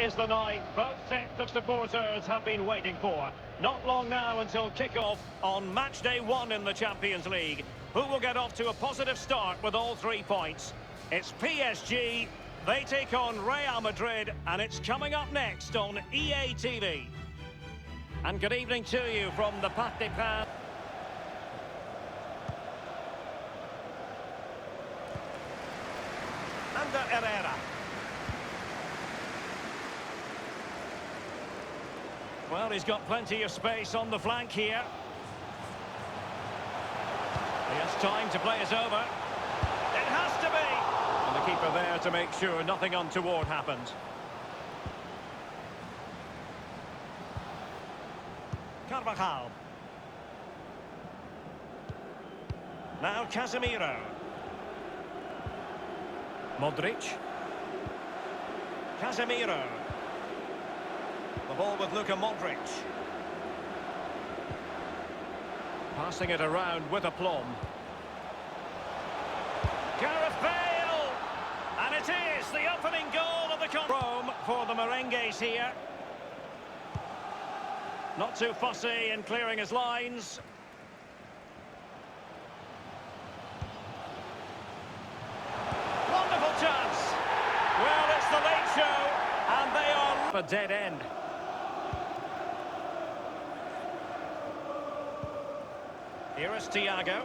is the night both sets of supporters have been waiting for. Not long now until kick-off on match day 1 in the Champions League. Who will get off to a positive start with all 3 points? It's PSG, they take on Real Madrid, and it's coming up next on EA TV. And good evening to you from the Parc des Princes. Under Herrera. Well, he's got plenty of space on the flank here. He has time to play it over. It has to be! And the keeper there to make sure nothing untoward happened. Carvajal. Now Casemiro. Modric. Casemiro. The ball with Luka Modric. Passing it around with aplomb. Gareth Bale! And it is the opening goal of the Rome for the Merengues here. Not too fussy in clearing his lines. Wonderful chance. Well, it's the late show, and they are a dead end. Here is Thiago.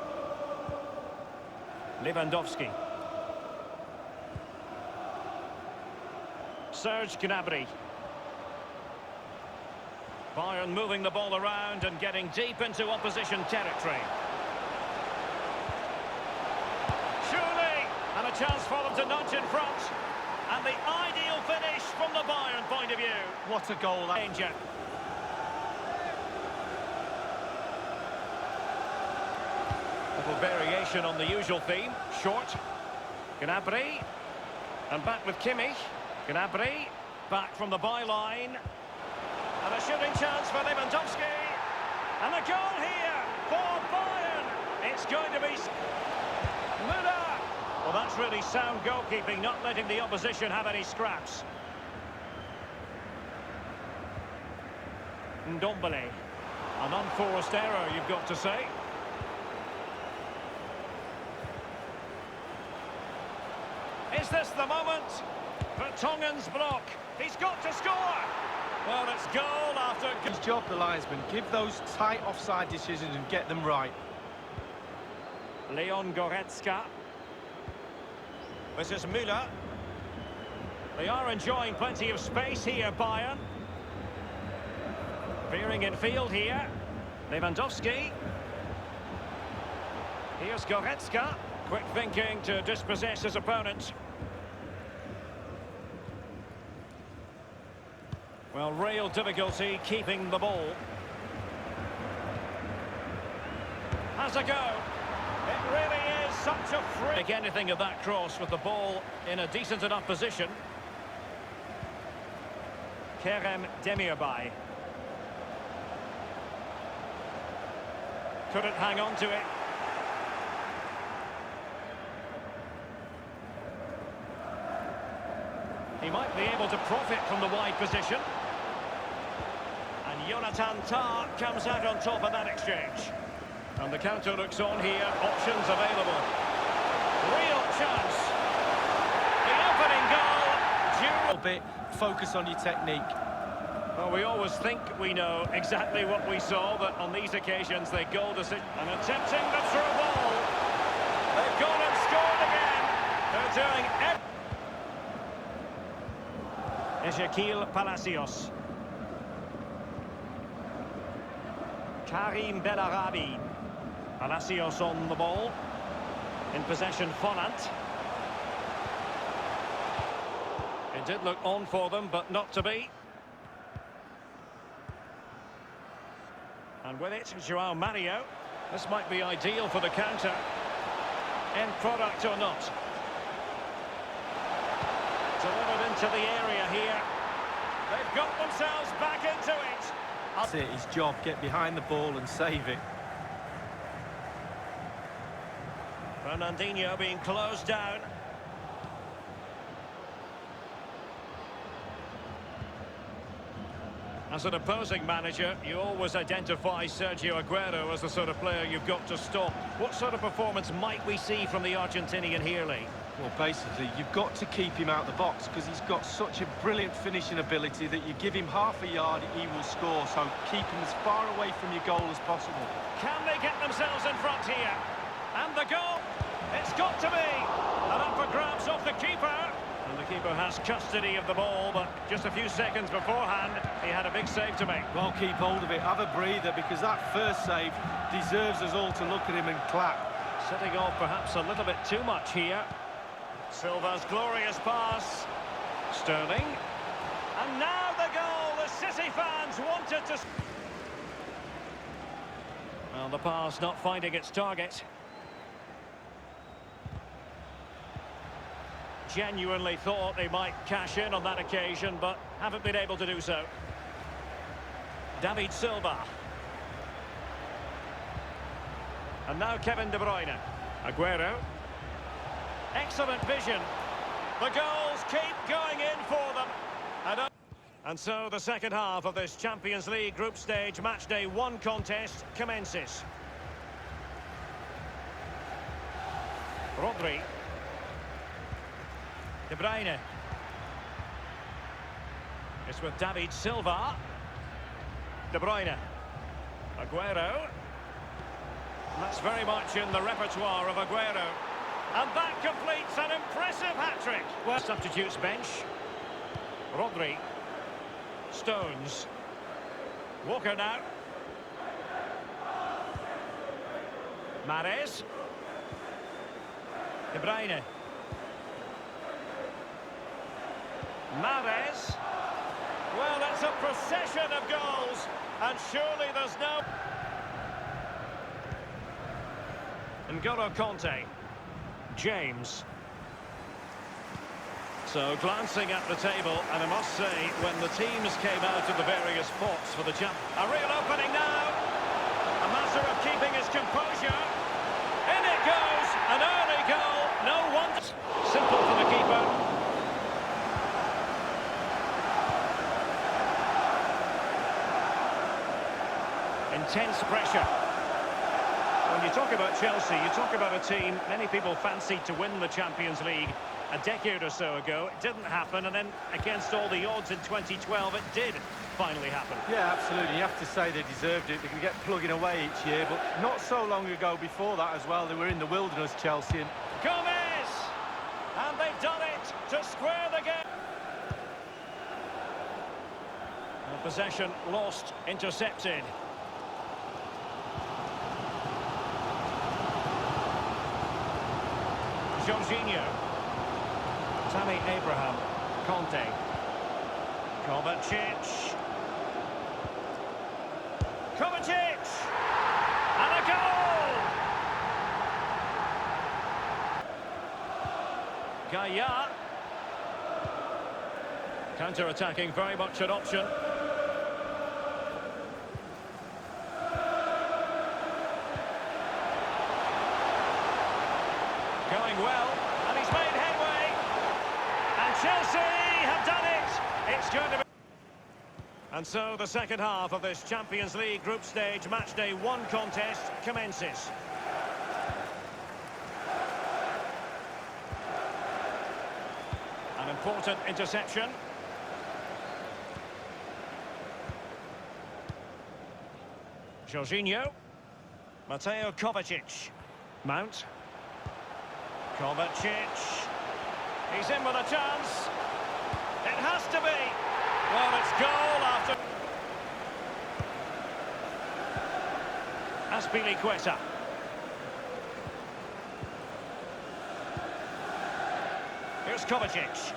Lewandowski. Serge Gnabry. Bayern moving the ball around and getting deep into opposition territory. Surely, and a chance for them to nudge in front. And the ideal finish from the Bayern point of view. What a goal. Danger. Little variation on the usual theme. Short. Gnabry. And back with Kimmich. Gnabry. Back from the byline. And a shooting chance for Lewandowski. And a goal here for Bayern. It's going to be Müller. Well, that's really sound goalkeeping, not letting the opposition have any scraps. Ndombele. An unforced error, you've got to say. Is this the moment? Vertonghen's block. He's got to score. Well, it's goal after... His job, the linesman. Give those tight offside decisions and get them right. Leon Goretzka. This is Müller. They are enjoying plenty of space here, Bayern. Veering in field here. Lewandowski. Here's Goretzka. Quick thinking to dispossess his opponent. Well, real difficulty keeping the ball. Has a go. It really is such a free... Make anything of that cross with the ball in a decent enough position. Kerem Demirbay. Couldn't hang on to it. He might be able to profit from the wide position. And Jonathan Tah comes out on top of that exchange. And the counter looks on here. Options available. Real chance. The opening goal. A bit. Focus on your technique. Well, we always think we know exactly what we saw, but on these occasions they goal decision. And attempting the through ball. They've gone and scored again. They're doing everything. Ezequiel Palacios. Karim Bellarabi. Palacios on the ball. In possession, Fonant. It did look on for them, but not to be. And with it, João Mario. This might be ideal for the counter. End product or not. Delivered into the area here. They've got themselves back into it. That's it, his job. Get behind the ball and save it. Fernandinho being closed down. As an opposing manager, you always identify Sergio Aguero as the sort of player you've got to stop. What sort of performance might we see from the Argentinian here, Lee? Well, basically, you've got to keep him out the box because he's got such a brilliant finishing ability that you give him half a yard, he will score. So keep him as far away from your goal as possible. Can they get themselves in front here? And the goal! It's got to be! And up for grabs off the keeper. And the keeper has custody of the ball, but just a few seconds beforehand, he had a big save to make. Well, keep hold of it, have a breather, because that first save deserves us all to look at him and clap. Setting off perhaps a little bit too much here. Silva's glorious pass. Sterling. And now the goal! The City fans wanted to... Well, the pass not finding its target. Genuinely thought they might cash in on that occasion, but haven't been able to do so. David Silva. And now Kevin De Bruyne. Aguero. Excellent vision. The goals keep going in for them. And so the second half of this Champions League group stage matchday 1 contest commences. Rodri. De Bruyne. It's with David Silva. De Bruyne. Aguero. That's very much in the repertoire of Aguero. And that completes an impressive hat-trick. Well, substitutes bench. Rodri. Stones. Walker now. Mahrez. De Bruyne. Mahrez. Well, it's a procession of goals, and surely there's no... N'Golo Conte. James. So, glancing at the table, and I must say, when the teams came out of the various pots for the jump... A real opening now! A matter of keeping his composure. In it goes! An early goal! No wonder... Simple for the keeper. Intense pressure. When you talk about Chelsea, you talk about a team many people fancied to win the Champions League a decade or so ago. It didn't happen, and then against all the odds in 2012, it did finally happen. Yeah, absolutely. You have to say they deserved it. They can get plugging away each year, but not so long ago before that as well. They were in the wilderness, Chelsea. And... Gomez! And they've done it to square the game. And possession lost, intercepted. Jorginho. Tammy Abraham. Conte. Kovacic. Kovacic! And a goal! Gaia. Counter-attacking, very much an option. Going well, and he's made headway. And Chelsea have done it. It's going to be... And so the second half of this Champions League group stage matchday 1 contest commences. An important interception. Jorginho. Mateo Kovacic. Mount. Kovacic. He's in with a chance. It has to be. Well, it's goal after... Azpilicueta. Here's Kovacic.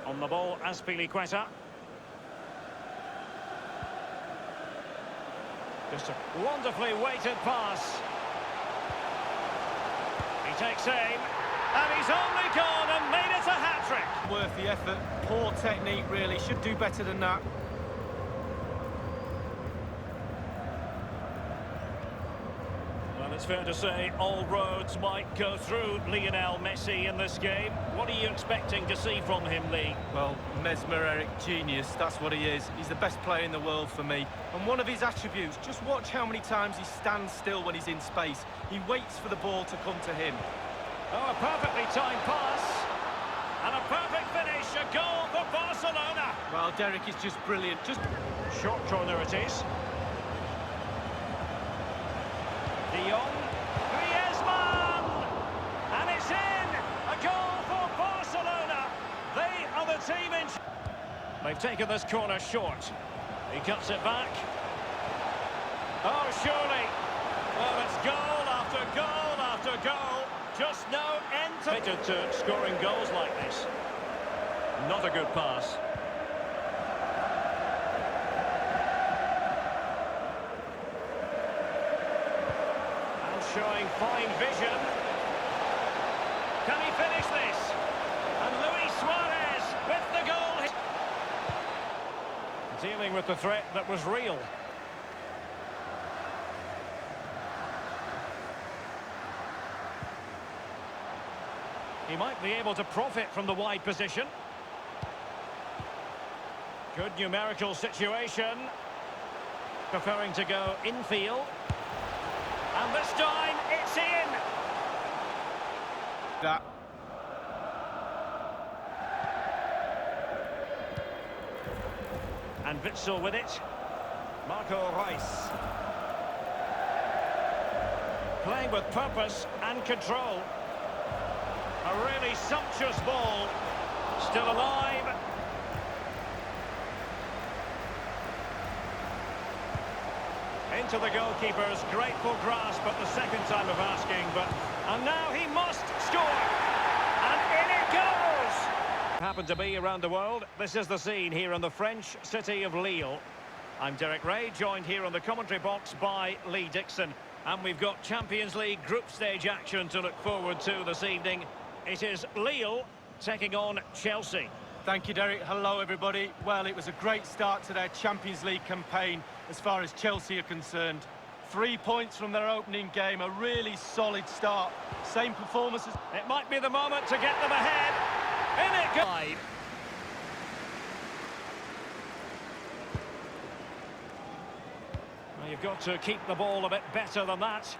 On the ball, Azpilicueta. Just a wonderfully weighted pass. He takes aim, and he's only gone and made it a hat-trick. Worth the effort. Poor technique, really. Should do better than that. Well, It's fair to say all roads might go through Lionel Messi in this game. What are you expecting to see from him, Lee? Well, mesmeric genius, that's what he is. He's the best player in the world for me. And one of his attributes, just watch how many times he stands still when he's in space. He waits for the ball to come to him. Oh, a perfectly timed pass. And a perfect finish, a goal for Barcelona. Well, Derek is just brilliant. Just short corner it is. De Jong, Griezmann, and it's in! A goal for Barcelona! They are the team in... They've taken this corner short. He cuts it back. Oh, surely! Well, it's goal after goal after goal. Just no end to scoring goals like this. Not a good pass. Showing fine vision. Can he finish this? And Luis Suarez with the goal. Dealing with the threat that was real. He might be able to profit from the wide position. Good numerical situation. Preferring to go infield. And this time, it's in! that. And Witsel with it. Marco Reus. Playing with purpose and control. A really sumptuous ball. Still alive. Into the goalkeeper's grateful grasp at the second time of asking, and now he must score, and in it goes! Happen to be around the world, this is the scene here in the French city of Lille. I'm Derek Ray, joined here on the commentary box by Lee Dixon, and we've got Champions League group stage action to look forward to this evening. It is Lille taking on Chelsea. Thank you, Derek. Hello, everybody. Well, it was a great start to their Champions League campaign as far as Chelsea are concerned. 3 points from their opening game, a really solid start. Same performances. It might be the moment to get them ahead. In it goes. Well, you've got to keep the ball a bit better than that.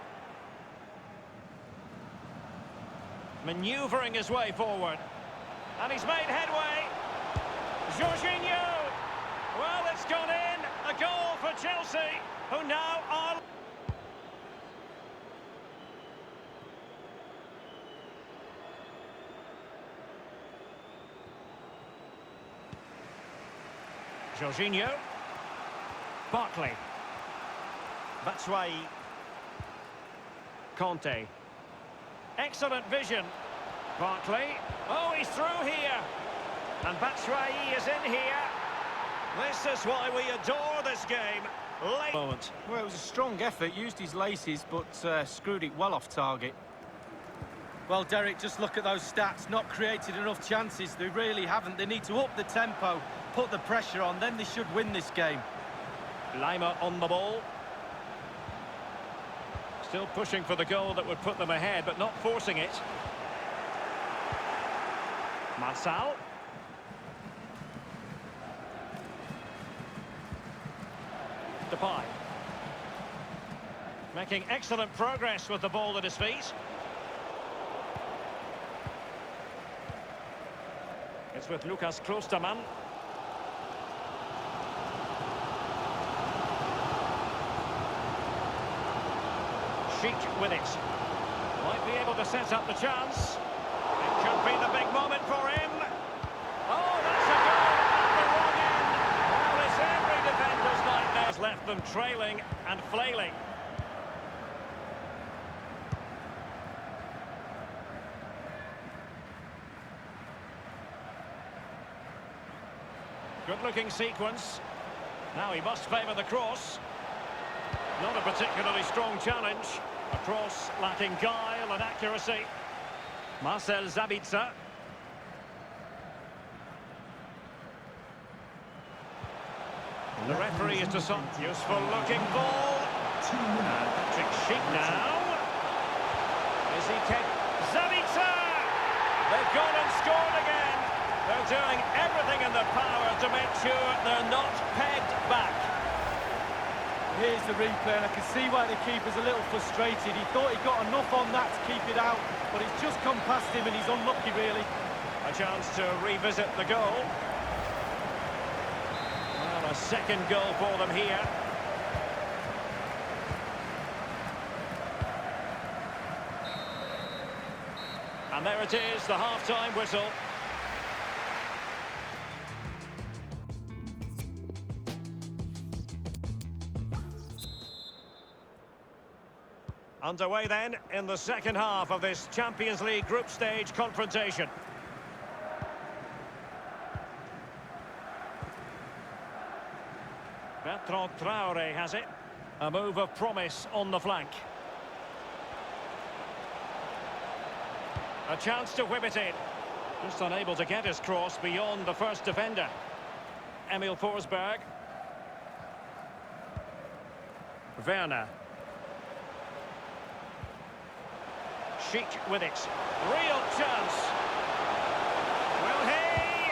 Manoeuvring his way forward. And he's made headway. Jorginho. Well, it's gone in. A goal for Chelsea, who now are... Jorginho. Barkley. Batshuayi. Conte. Excellent vision. Barkley. Oh, he's through here. And Batshuayi is in here. This is why we adore this game. Late moment. Well, it was a strong effort, used his laces, but screwed it well off target. Well, Derek, just look at those stats. Not created enough chances. They really haven't. They need to up the tempo, put the pressure on, then they should win this game. Lima on the ball. Still pushing for the goal that would put them ahead, but not forcing it. Marçal. Depay. Making excellent progress with the ball at his feet. It's with Lucas Klostermann. Sheik with it. Might be able to set up the chance. It could be the big moment for him. Oh, that's a goal at the wrong end. Well, it's every defender's nightmare. Has left them trailing and flailing. Good-looking sequence. Now he must favour the cross. Not a particularly strong challenge. A cross lacking guile and accuracy. Marcel Sabitzer. The referee is to some useful looking ball. And Patrick Sheik now. Is he capable? Zabica! They've gone and scored again. They're doing everything in their power to make sure they're not pegged back. Here's the replay, and I can see why the keeper's a little frustrated. He thought he got enough on that to keep it out, but it's just come past him and he's unlucky, really. A chance to revisit the goal. Well, a second goal for them here. And there it is, the half-time whistle. Underway then in the second half of this Champions League group stage confrontation. Bertrand Traoré has it. A move of promise on the flank. A chance to whip it in. Just unable to get his cross beyond the first defender. Emil Forsberg. Werner. Sheik with it. Real chance. Will he?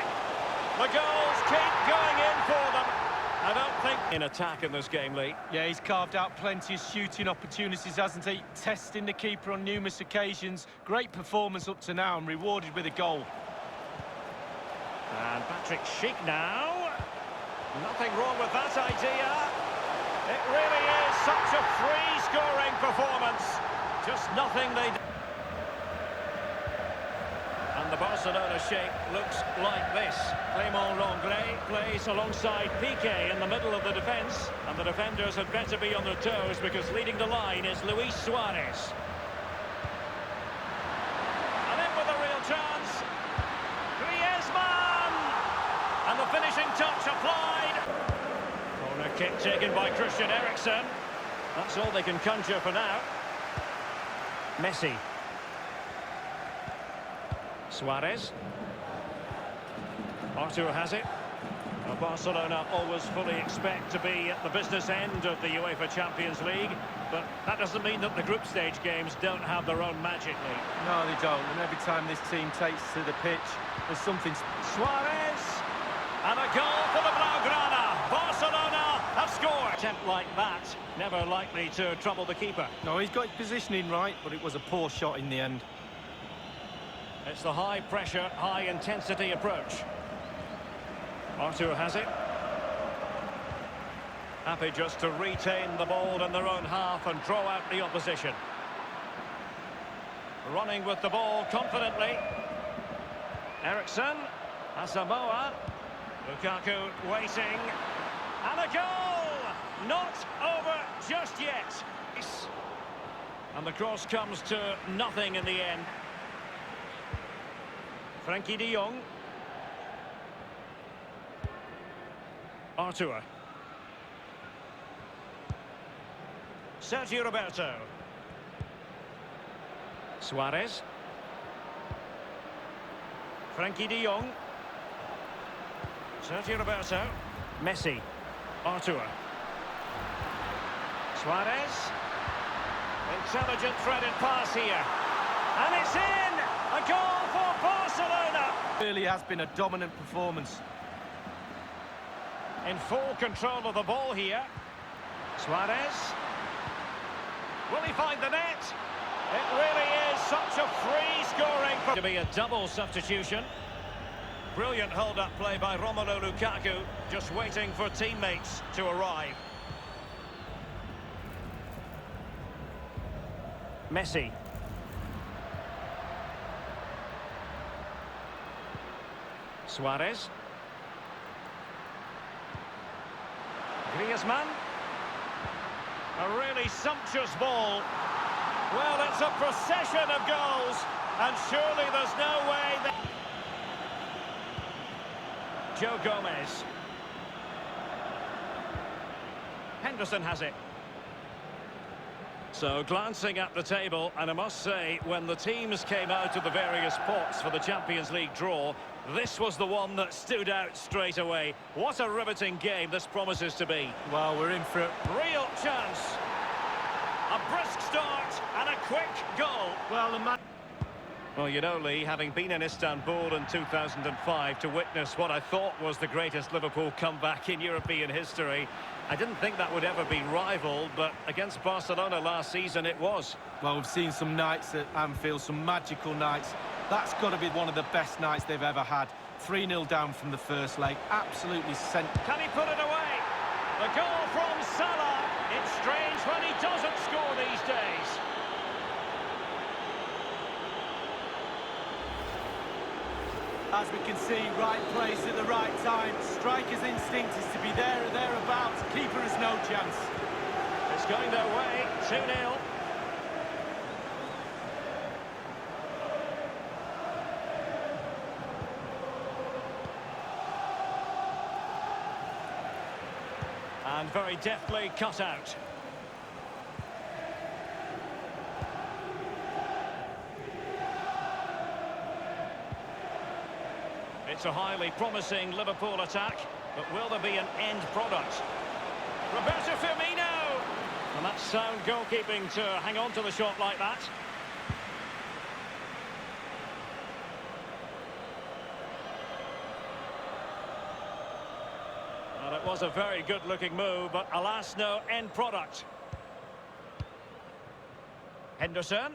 The goals keep going in for them. I don't think in attack in this game, Lee. Yeah, he's carved out plenty of shooting opportunities, hasn't he? Testing the keeper on numerous occasions. Great performance up to now and rewarded with a goal. And Patrick Sheik now. Nothing wrong with that idea. It really is such a free-scoring performance. Just nothing they do. And the Barcelona Sheik looks like this. Clément Lenglet plays alongside Piqué in the middle of the defence. And the defenders had better be on their toes because leading the line is Luis Suarez. And in with a real chance. Griezmann! And the finishing touch applied. Corner kick taken by Christian Eriksen. That's all they can conjure for now. Messi. Suarez. Artur has it. Now Barcelona always fully expect to be at the business end of the UEFA Champions League, but that doesn't mean that the group stage games don't have their own magic, Lee. No, they don't. And every time this team takes to the pitch, there's something... Suarez! And a goal for the Blaugrana. Barcelona have scored. Attempt like that, never likely to trouble the keeper. No, he's got his positioning right, but it was a poor shot in the end. It's the high-pressure, high-intensity approach. Artur has it. Happy just to retain the ball in their own half and draw out the opposition. Running with the ball confidently. Eriksen. Asamoah. Lukaku waiting. And a goal! Not over just yet. And the cross comes to nothing in the end. Frenkie de Jong. Artur. Sergio Roberto. Suarez. Frenkie de Jong. Sergio Roberto. Messi. Artur. Suarez. Intelligent threaded pass here. And it's in! A goal for Barcelona! Really has been a dominant performance. In full control of the ball here. Suarez. Will he find the net? It really is such a free-scoring... To be a double substitution. Brilliant hold-up play by Romelu Lukaku, just waiting for teammates to arrive. Messi. Suarez. Griezmann. A really sumptuous ball. Well, it's a procession of goals, and surely there's no way that... Joe Gomez. Henderson has it. So, glancing at the table, and I must say, when the teams came out of the various pots for the Champions League draw, this was the one that stood out straight away. What a riveting game this promises to be. Well, we're in for it. Real chance. A brisk start and a quick goal. Well, Well, you know, Lee, having been in Istanbul in 2005 to witness what I thought was the greatest Liverpool comeback in European history, I didn't think that would ever be rivaled, but against Barcelona last season it was. well, we've seen some nights at Anfield, some magical nights. That's got to be one of the best nights they've ever had. 3-0 down from the first leg, absolutely sent. Can he put it away? The goal from Salah. It's strange when he doesn't score these days. As we can see, right place at the right time. Striker's instinct is to be there or thereabouts. Keeper has no chance. It's going their way, 2-0. And very deftly cut out. It's a highly promising Liverpool attack, but will there be an end product? Roberto Firmino! And that's sound goalkeeping to hang on to the shot like that. Well, it was a very good-looking move, but alas, no end product. Henderson.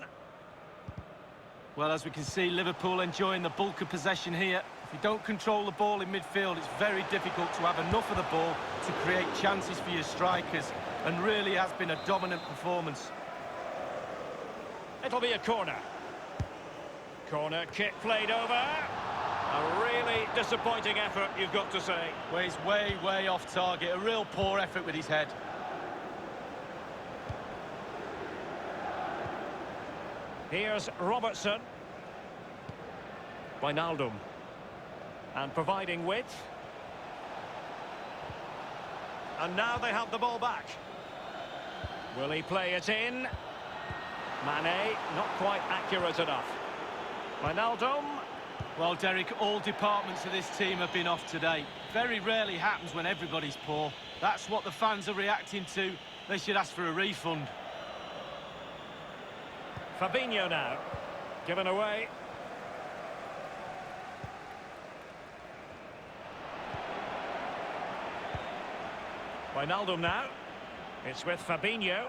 Well, as we can see, Liverpool enjoying the bulk of possession here. If you don't control the ball in midfield, it's very difficult to have enough of the ball to create chances for your strikers, and really has been a dominant performance. It'll be a corner. Corner kick played over. A really disappointing effort, you've got to say. Well, he's way off target. A real poor effort with his head. Here's Robertson. Wijnaldum. And providing width. And now they have the ball back. Will he play it in? Mane, not quite accurate enough. Wijnaldum. Well, Derek, all departments of this team have been off today. Very rarely happens when everybody's poor. That's what the fans are reacting to. They should ask for a refund. Fabinho now. Given away. Wijnaldum now. It's with Fabinho.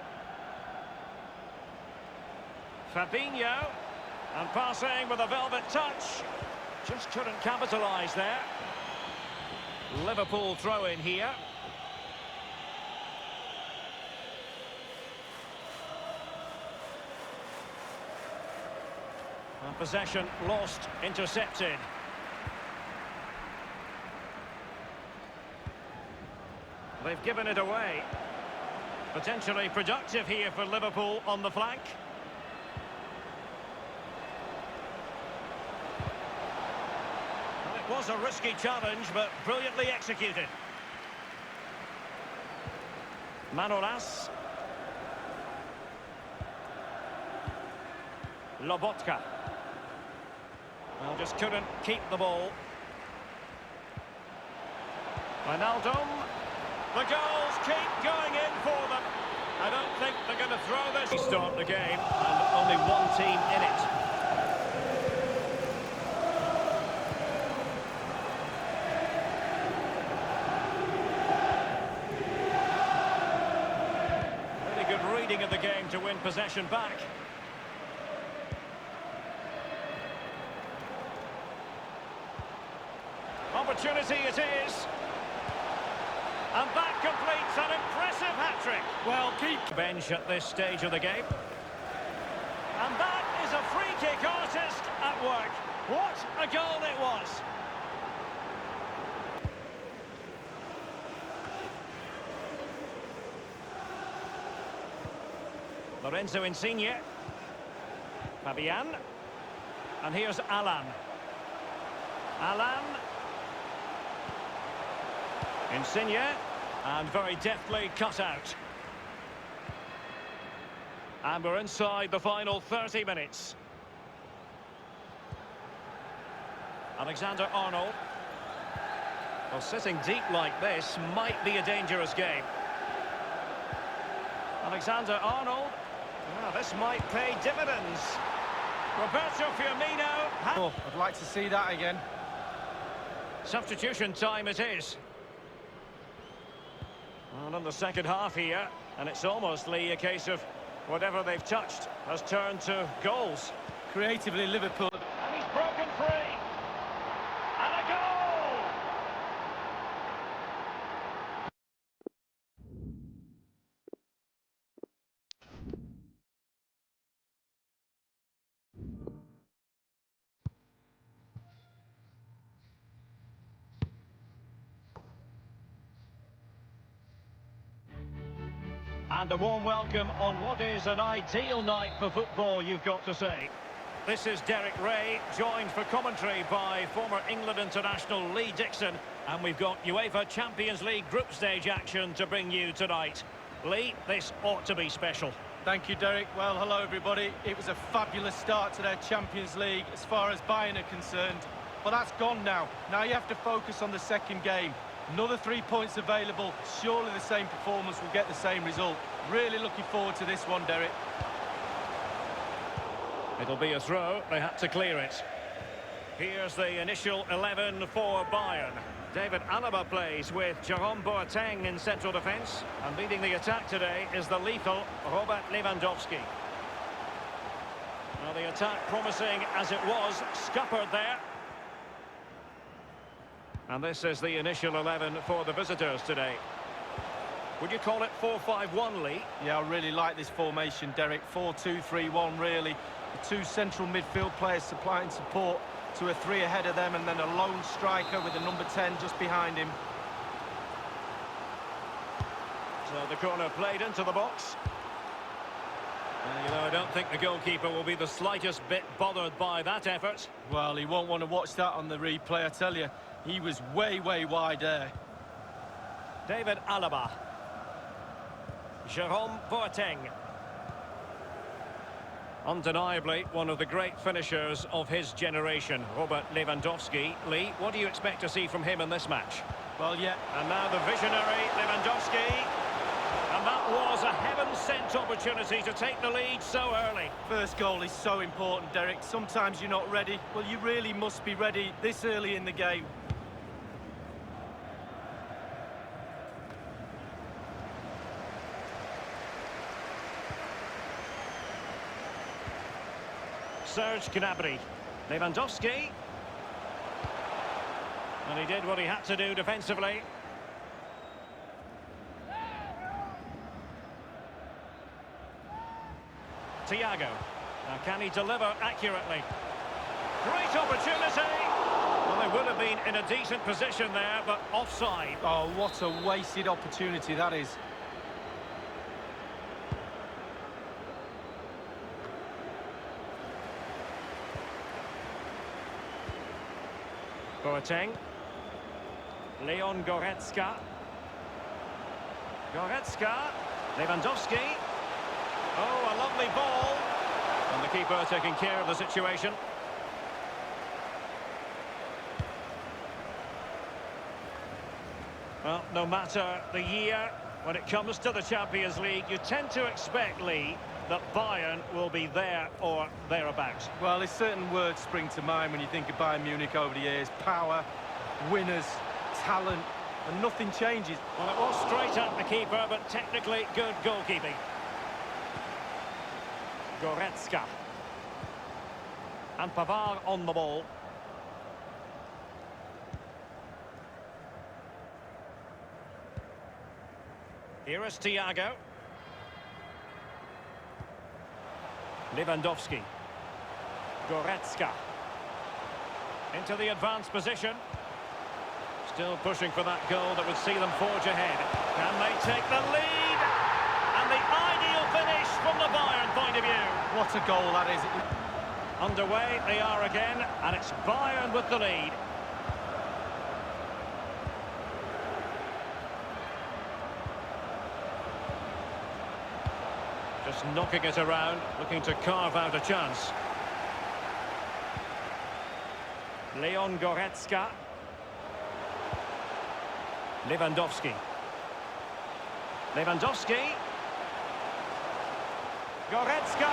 Fabinho. And passing with a velvet touch. Just couldn't capitalise there. Liverpool throw in here. And possession lost, intercepted. They've given it away. Potentially productive here for Liverpool on the flank. Well, it was a risky challenge, but brilliantly executed. Manolas. Lobotka. Well, just couldn't keep the ball. Wijnaldum. The goals keep going in for them. I don't think they're going to throw this. Start the game, and only one team in it. Really good reading of the game to win possession back. Opportunity it is. And that completes an impressive hat-trick. Well, keep bench at this stage of the game. And that is a free-kick artist at work. What a goal it was. Lorenzo Insigne. Fabian. And here's Alan. Alan. Insigne, and very deftly cut out. And we're inside the final 30 minutes. Alexander-Arnold. Well, sitting deep like this might be a dangerous game. Alexander-Arnold, Well, this might pay dividends. Roberto Firmino. Oh, I'd like to see that again. Substitution time it is. And in the second half here, and it's almost, Lee, a case of whatever they've touched has turned to goals. Creatively, Liverpool. And he's broken free. And a goal! And a warm welcome on what is an ideal night for football, you've got to say. This is Derek Ray, joined for commentary by former England international Lee Dixon. And we've got UEFA Champions League group stage action to bring you tonight. Lee, this ought to be special. Thank you, Derek. Well, hello, everybody. It was a fabulous start to their Champions League as far as Bayern are concerned. But that's gone now. Now you have to focus on the second game. Another 3 points available. Surely the same performance will get the same result. Really looking forward to this one, Derek. It'll be a throw. They had to clear it. Here's the initial 11 for Bayern. David Alaba plays with Jerome Boateng in central defence. And leading the attack today is the lethal Robert Lewandowski. Now the attack promising as it was, scuppered there. And this is the initial 11 for the visitors today. Would you call it 4-5-1, Lee? Yeah, I really like this formation, Derek. 4-2-3-1, really. The two central midfield players supplying support to a three ahead of them, and then a lone striker with a number 10 just behind him. So the corner played into the box. I don't think the goalkeeper will be the slightest bit bothered by that effort. Well, he won't want to watch that on the replay, I tell you. He was way wide there. David Alaba. Jerome Boateng. Undeniably one of the great finishers of his generation, Robert Lewandowski. Lee, what do you expect to see from him in this match? Well, yeah. And now the visionary Lewandowski. And that was a heaven-sent opportunity to take the lead so early. First goal is so important, Derek. Sometimes you're not ready. Well, you really must be ready this early in the game. Serge Gnabry. Lewandowski. And he did what he had to do defensively. Thiago. Now can he deliver accurately? Great opportunity! Well, they would have been in a decent position there, but offside. Oh, what a wasted opportunity that is. Boateng. Leon Goretzka. Goretzka. Lewandowski. Oh, a lovely ball. And the keeper taking care of the situation. Well, no matter the year, when it comes to the Champions League, you tend to expect, Lee, that Bayern will be there or thereabouts. Well, there's certain words spring to mind when you think of Bayern Munich over the years. Power, winners, talent, and nothing changes. Well, it was straight at the keeper, but technically good goalkeeping. Goretzka. And Pavard on the ball. Here is Thiago. Lewandowski. Goretzka. Into the advanced position. Still pushing for that goal that would see them forge ahead. Can they take the lead? And the ideal finish from the Bayern point of view. What a goal that is. Underway they are again, and it's Bayern with the lead. Just knocking it around, looking to carve out a chance. Leon Goretzka. Lewandowski. Lewandowski. Goretzka,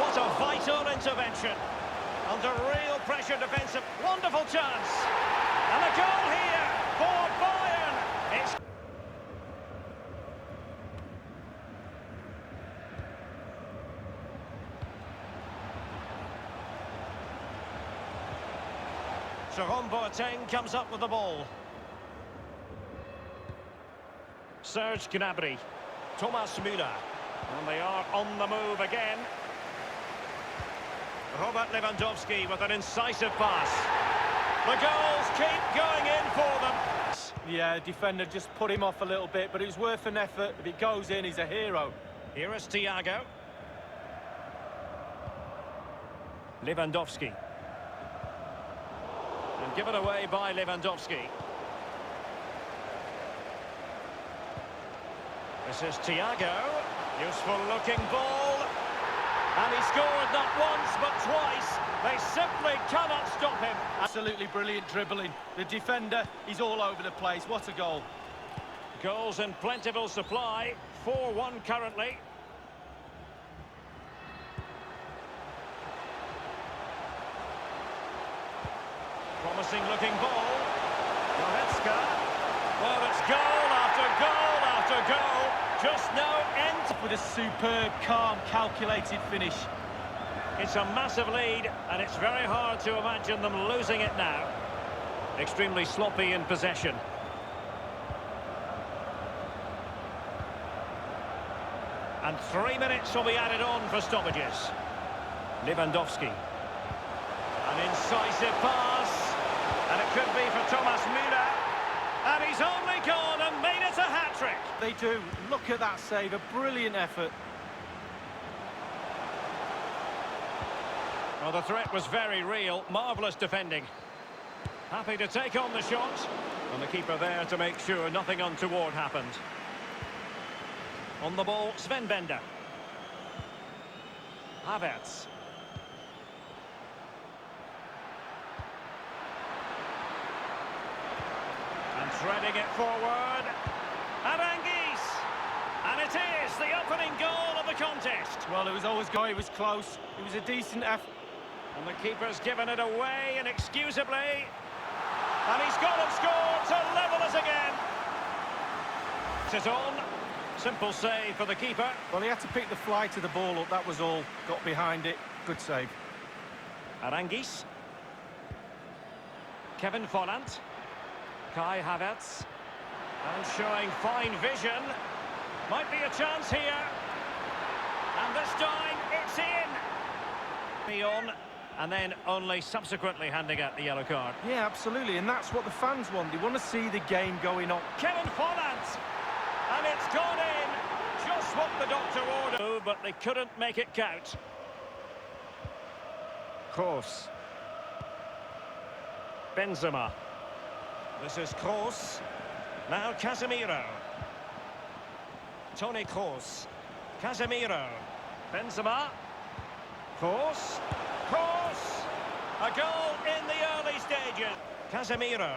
what a vital intervention. Under real pressure defensive, wonderful chance. And a goal here for Bayern. It's Jerome Boateng comes up with the ball. Serge Gnabry, Thomas Müller, and they are on the move again. Robert Lewandowski with an incisive pass. The goals keep going in for them. Yeah, the defender just put him off a little bit, but it was worth an effort. If it goes in, he's a hero. Here is Thiago. Lewandowski. And given away by Lewandowski. This is Thiago. Useful looking ball. And he scored not once but twice. They simply cannot stop him. Absolutely brilliant dribbling. The defender, he's all over the place. What a goal. Goals in plentiful supply. 4-1 currently. Promising looking ball. Goretzka. Well, it's goal after goal after goal. Just no end. With a superb, calm, calculated finish. It's a massive lead, and it's very hard to imagine them losing it now. Extremely sloppy in possession. And 3 minutes will be added on for stoppages. Lewandowski. An incisive pass. And it could be for Thomas Müller. And he's only gone and made it a hat-trick. They do. Look at that save. A brilliant effort. Well, the threat was very real. Marvellous defending. Happy to take on the shot. And the keeper there to make sure nothing untoward happened. On the ball, Sven Bender. Havertz. And threading it forward. And Anguisse. And it is the opening goal of the contest. Well, it was always going. It was close. It was a decent effort. And the keeper's given it away inexcusably. And he's got it scored to level us again. It's on. Simple save for the keeper. Well, he had to pick the flight of the ball up. That was all. Got behind it. Good save. Aranguis. Kevin Volland. Kai Havertz. And showing fine vision. Might be a chance here. And this time, it's in. On, and then only subsequently handing out the yellow card. Yeah, absolutely. And that's what the fans want. They want to see the game going on. Kevin Volland. And it's gone in. Just what the doctor ordered. But they couldn't make it count. Kroos. Benzema. This is Kroos. Now Casemiro. Toni Kroos. Casemiro. Benzema. Kroos. Kroos. A goal in the early stages. Casemiro.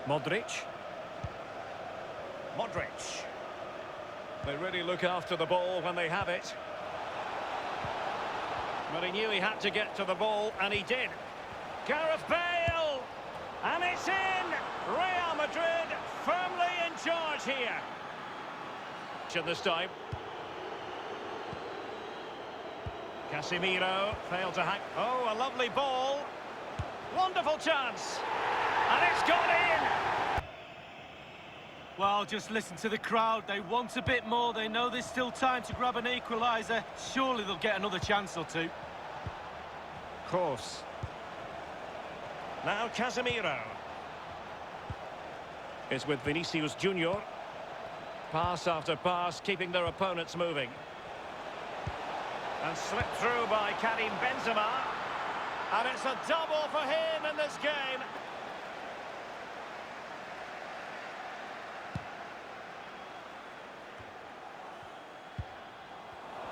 Modric. Modric. They really look after the ball when they have it. But he knew he had to get to the ball, and he did. Gareth Bale! And it's in! Real Madrid firmly in charge here. This time. Casemiro failed to hang. Oh, a lovely ball. Wonderful chance. And it's gone in! Well, just listen to the crowd. They want a bit more. They know there's still time to grab an equaliser. Surely they'll get another chance or two. Kroos. Now Casemiro. Is with Vinicius Junior. Pass after pass, keeping their opponents moving. And slipped through by Karim Benzema. And it's a double for him in this game.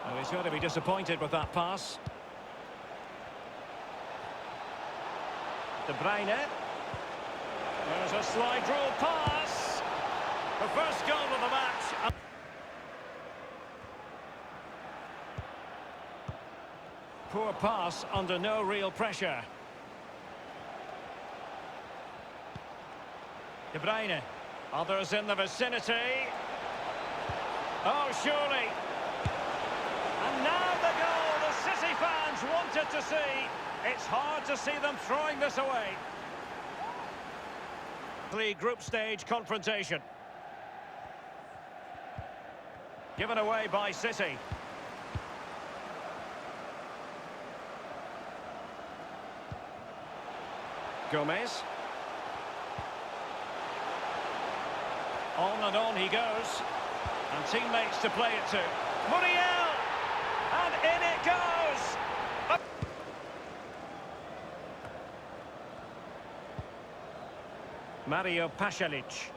Well, he's going to be disappointed with that pass. De Bruyne. There's a slide rule pass. The first goal of the match. Poor pass under no real pressure. De Bruyne. Others in the vicinity. Oh, surely. And now the goal the City fans wanted to see. It's hard to see them throwing this away. The group stage confrontation. Given away by City. Gomez. On he goes. And teammates to play it to. Muriel! And in it goes! Mario Pasalic.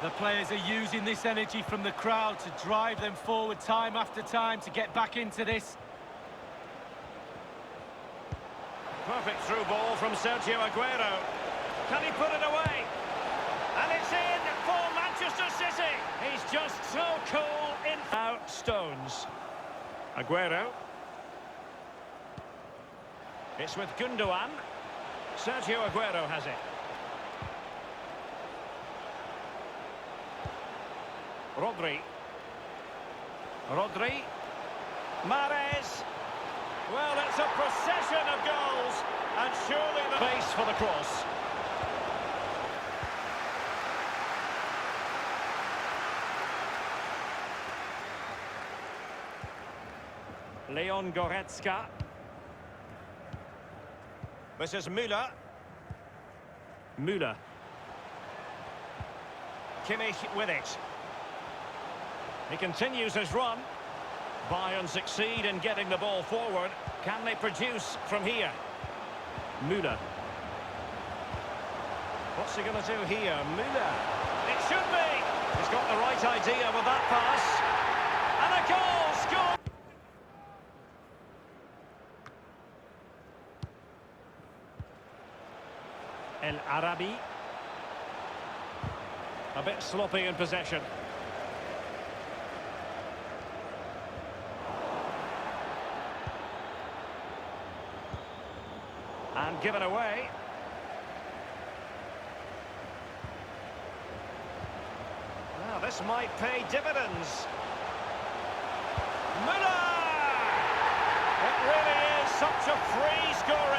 The players are using this energy from the crowd to drive them forward time after time to get back into this. Perfect through ball from Sergio Aguero. Can he put it away? And it's in for Manchester City. He's just so cool in... Now Stones. Aguero. It's with Gundogan. Sergio Aguero has it. Rodri. Mahrez. Well, it's a procession of goals, and surely the base for the cross. Leon Goretzka. This is Müller. Kimmich with it. He continues his run. Bayern succeed in getting the ball forward. Can they produce from here? Müller. What's he going to do here? Müller. It should be. He's got the right idea with that pass. And a goal scored. El Arabi. A bit sloppy in possession. And given away. Now this might pay dividends. Müller! It really is such a free score.